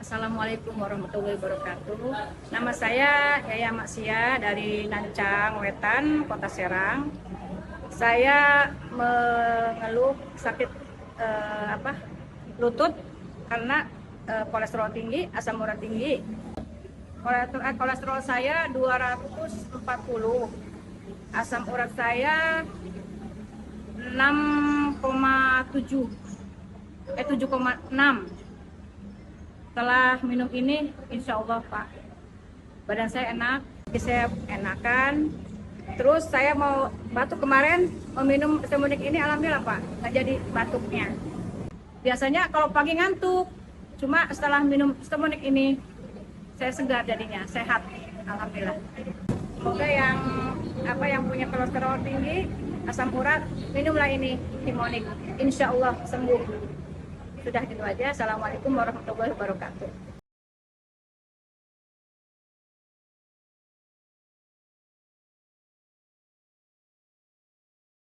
Assalamualaikum warahmatullahi wabarakatuh. Nama saya Yaya Maksia dari Nancang Wetan, Kota Serang. Saya mengeluh sakit lutut karena kolesterol tinggi, asam urat tinggi. Kolesterol saya 240, asam urat saya 6,7, 7,6. Setelah minum ini, insya Allah Pak, badan saya enak, saya enakan. Terus saya mau batuk kemarin, mau minum semudik ini, alhamdulillah Pak, nggak jadi batuknya. Biasanya kalau pagi ngantuk, cuma setelah minum semudik ini, saya segar jadinya, sehat, alhamdulillah. Semoga yang punya kolesterol tinggi, asam urat, minumlah ini, Timonik, insya Allah sembuh. Sudah gitu aja. Assalamualaikum warahmatullahi wabarakatuh.